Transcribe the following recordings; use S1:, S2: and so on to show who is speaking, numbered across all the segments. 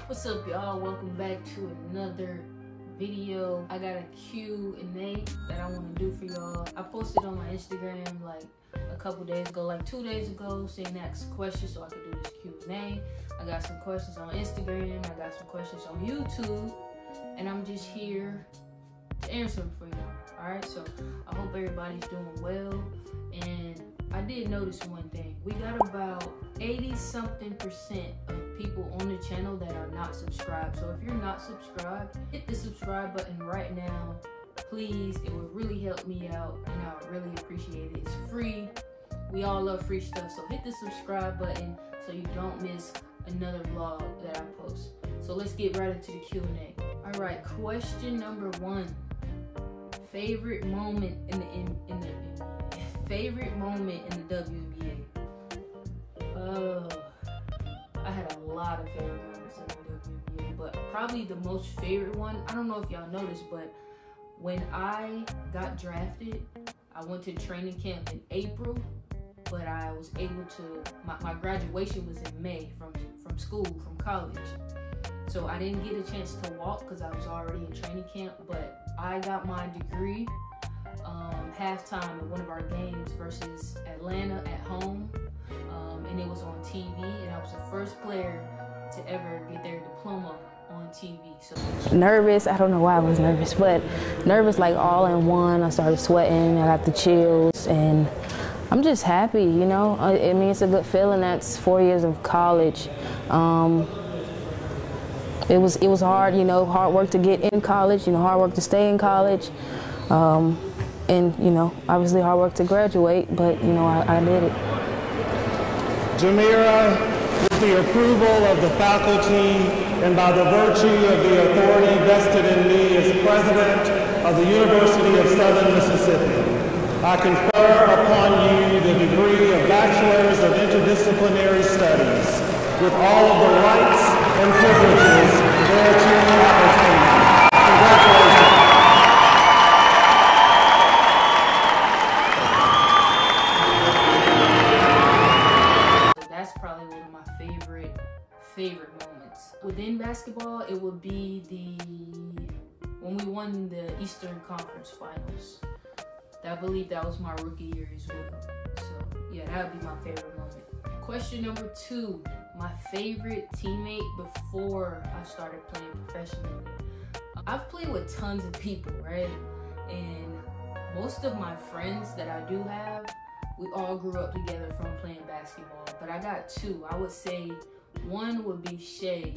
S1: What's up, y'all? Welcome back to another video. I got a Q&A that I want to do for y'all. I posted on my Instagram like a couple days ago, like 2 days ago, saying ask questions so I could do this Q&A. I got some questions on Instagram, I got some questions on YouTube, and I'm just here to answer them for y'all. Alright, so I hope everybody's doing well. And I did notice one thing. We got about 80-something% of people on the channel that are not subscribed. So if you're not subscribed, hit the subscribe button right now, please. It would really help me out, and I would really appreciate it. It's free. We all love free stuff. So hit the subscribe button so you don't miss another vlog that I post. So let's get right into the Q&A. All right, question number 1. Favorite moment in the WNBA. I had a lot of favorite moments in the WNBA, but probably the most favorite one, I don't know if y'all noticed, but when I got drafted, I went to training camp in April, but I was able to, my graduation was in May from school, from college. So I didn't get a chance to walk because I was already in training camp, but I got my degree halftime at one of our games versus Atlanta at home, and it was on TV, and I was the first player to ever get their diploma on TV. So
S2: nervous, I don't know why I was nervous, but nervous like all in one. I started sweating, I got the chills, and I'm just happy, you know. I mean, it's a good feeling. That's 4 years of college. It was hard, you know, hard work to get in college, you know, hard work to stay in college, and, you know, obviously hard work to graduate, but, you know, I did it.
S3: Jamira, with the approval of the faculty and by the virtue of the authority vested in me as president of the University of Southern Mississippi, I confer upon you the degree of Bachelor's of Interdisciplinary Studies with all of the rights and privileges thereto appertaining. Congratulations.
S1: That's probably one of my favorite moments. Within basketball, it would be when we won the Eastern Conference Finals. I believe that was my rookie year as well. So yeah, that would be my favorite moment. Question number 2. My favorite teammate before I started playing professionally. I've played with tons of people, right? And most of my friends that I do have, we all grew up together from playing basketball. But I got 2. I would say one would be Shay.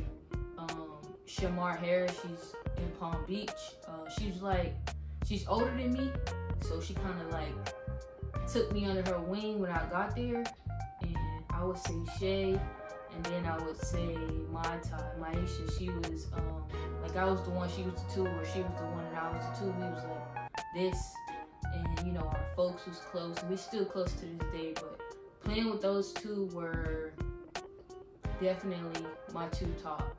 S1: Shamar Harris, she's in Palm Beach. She's older than me, so she kind of like took me under her wing when I got there. And I would say Shay. And then I would say Maisha, she was, like I was the one, she was the 2, or she was the one and I was the 2. We was like this, and you know, our folks was close, and we're still close to this day, but playing with those 2 were definitely my two top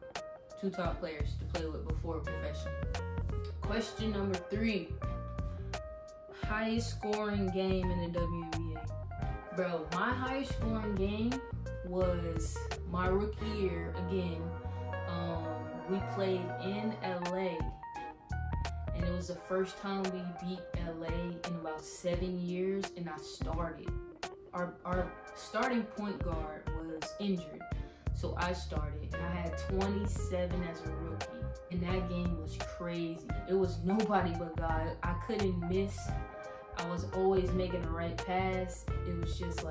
S1: players to play with before professional. Question number 3, highest scoring game in the WNBA. Bro, my highest scoring game was my rookie year again. We played in LA, and it was the first time we beat LA in about 7 years, and I started. Our starting point guard was injured, so I started, and I had 27 as a rookie, and that game was crazy. It was nobody but God. I couldn't miss. I was always making the right pass. It was just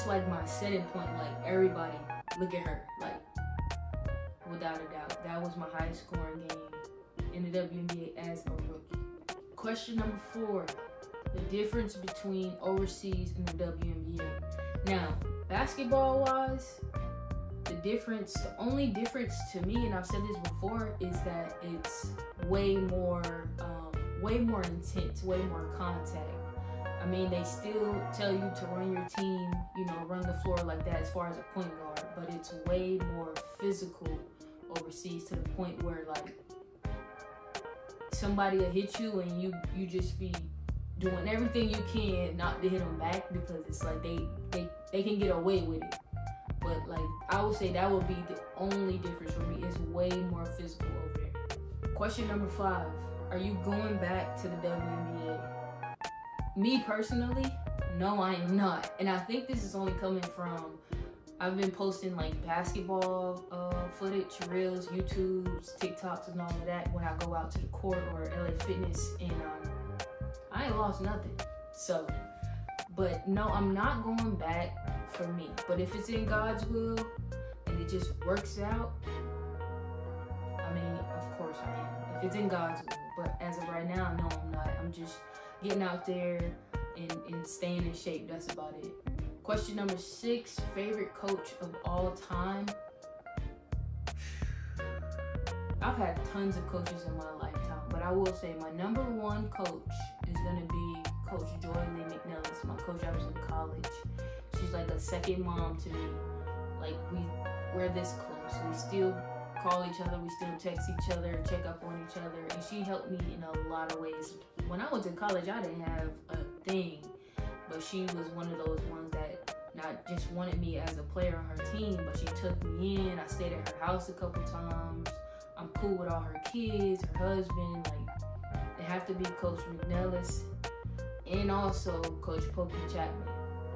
S1: like my setting point, like everybody, look at her, like without a doubt. That was my highest scoring game in the WNBA as a rookie. Question number 4, the difference between overseas and the WNBA. Now, basketball wise, the only difference to me, and I've said this before, is that it's way more intense, way more contact. I mean, they still tell you to run your team, you know, run the floor like that as far as a point guard, but it's way more physical overseas, to the point where like somebody will hit you and you just be doing everything you can not to hit them back, because it's like they can get away with it. But like, I would say that would be the only difference for me. It's way more physical over there. Question number 5. Are you going back to the WNBA? Me personally, no, I am not. And I think this is only coming from, I've been posting like basketball footage, reels, YouTubes, TikToks, and all of that when I go out to the court or LA Fitness, and I ain't lost nothing. So, but no, I'm not going back for me. But if it's in God's will and it just works out, I mean, of course I am. If it's in God's will. But as of right now, no, I'm not. I'm just getting out there and staying in shape. That's about it. Question number 6, favorite coach of all time. I've had tons of coaches in my lifetime, but I will say my number 1 coach is gonna be Coach Joy Lee McNellis, my coach I was in college. She's like a second mom to me. Like, we're this close. We still call each other, we still text each other, check up on each other, and she helped me in a lot of ways. When I went to college, I didn't have a thing, but she was one of those ones that not just wanted me as a player on her team, but she took me in. I stayed at her house a couple times. I'm cool with all her kids, her husband. Like, it have to be Coach McNellis, and also Coach Pokey Chapman.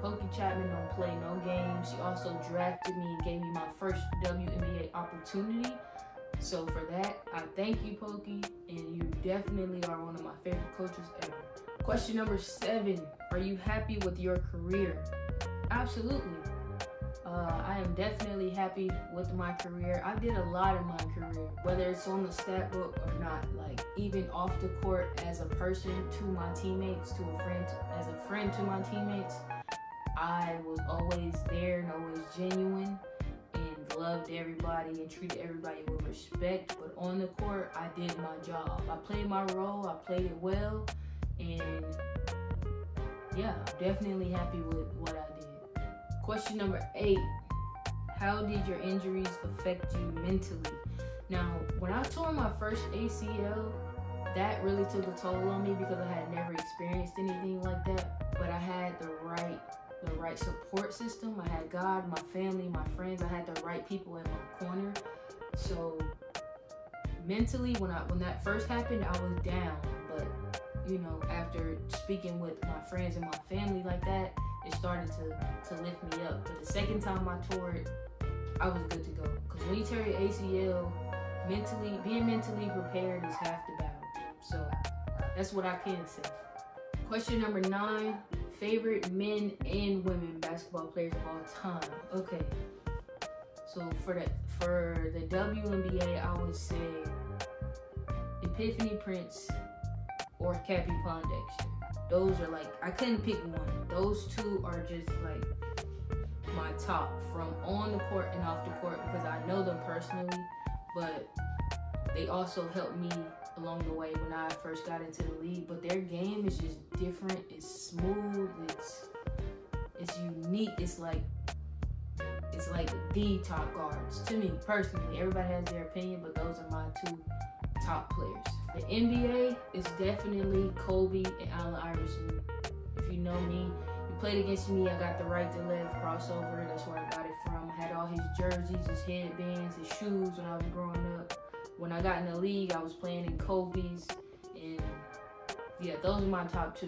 S1: Pokey Chapman don't play no games. She also drafted me and gave me my first WNBA opportunity. So for that, I thank you, Pokey, and you definitely are one of my favorite coaches ever. Question number 7, are you happy with your career? Absolutely. I am definitely happy with my career. I did a lot in my career, whether it's on the stat book or not. Like, even off the court, as a person to my teammates, as a friend to my teammates, I was always there and always genuine and loved everybody and treated everybody with respect. But on the court, I did my job. I played my role, I played it well, and yeah, I'm definitely happy with what I did. Question number 8, how did your injuries affect you mentally? Now, when I tore my first ACL, that really took a toll on me because I had never experienced anything like that. But I had the right support system. I had God, my family, my friends. I had the right people in my corner. So mentally, when that first happened, I was down. But you know, after speaking with my friends and my family like that, it started to lift me up. But the second time I tore it, I was good to go. Because when you tear your ACL, being mentally prepared is half the battle. So that's what I can say. Question number 9, favorite men and women basketball players of all time. Okay, so for the WNBA, I would say Epiphany Prince or Cappie Pondexter. Those are like, I couldn't pick one. Those two are just like my top from on the court and off the court because I know them personally, but they also helped me along the way when I first got into the league. But their game is just different. It's smooth. It's unique. It's like the top guards to me personally. Everybody has their opinion, but those are my 2 top players. The NBA is definitely Kobe and Allen Iverson. If you know me, you played against me. I got the right to left crossover. That's where I got it from. I had all his jerseys, his headbands, his shoes when I was growing up. When I got in the league, I was playing in Kobe's. And yeah, those are my top 2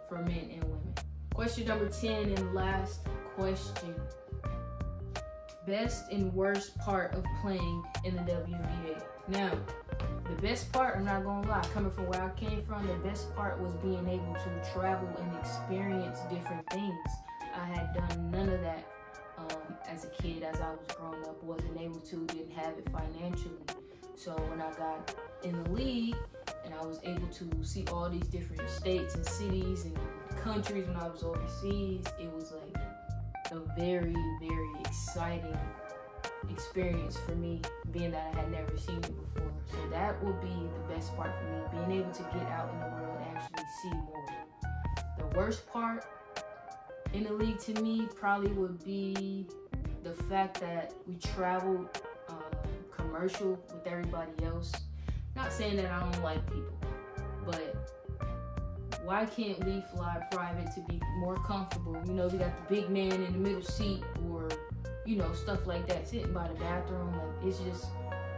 S1: for men and women. Question number 10 and last question. Best and worst part of playing in the WNBA. Now, the best part, I'm not gonna lie, coming from where I came from, the best part was being able to travel and experience different things. I had done none of that as a kid, as I was growing up, wasn't able to, didn't have it financially. So when I got in the league and I was able to see all these different states and cities and countries when I was overseas, it was like a very, very exciting experience for me, being that I had never seen it before. So that will be the best part for me, being able to get out in the world and actually see more. The worst part in the league to me probably would be the fact that we traveled commercial with everybody else. Not saying that I don't like people, but why can't we fly private to be more comfortable? You know, we got the big man in the middle seat, or you know, stuff like that, sitting by the bathroom. Like, it's just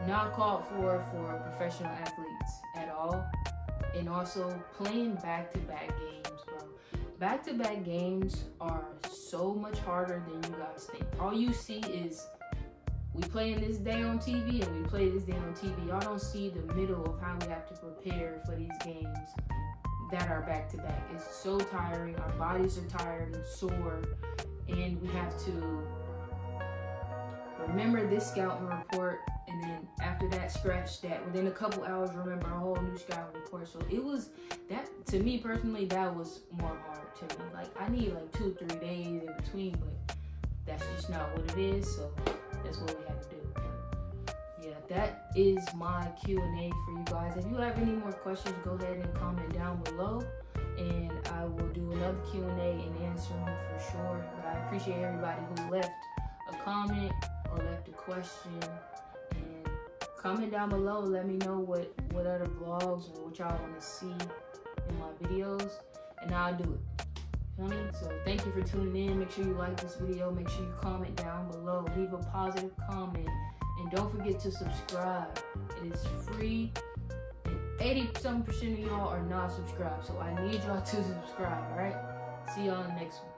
S1: not called for professional athletes at all. And also playing back-to-back games, bro. Back-to-back games are so much harder than you guys think. All you see is we playing this day on TV and we play this day on TV. Y'all don't see the middle of how we have to prepare for these games that are back-to-back. It's so tiring. Our bodies are tired and sore, and we have to remember this scouting report, and then after that, scratch that. Within a couple hours, remember a whole new scouting report. So it was that, to me personally, that was more hard to me. Like, I need like 2-3 days in between, but that's just not what it is. So that's what we had to do. But yeah, that is my Q&A for you guys. If you have any more questions, go ahead and comment down below, and I will do another Q&A and answer them for sure. But I appreciate everybody who left a comment or left a question, and comment down below. Let me know what other vlogs or what y'all want to see in my videos, and I'll do it. Feel me? So thank you for tuning in. Make sure you like this video. Make sure you comment down below. Leave a positive comment, and don't forget to subscribe. It is free, and 80% of y'all are not subscribed, so I need y'all to subscribe. All right, see y'all in the next one.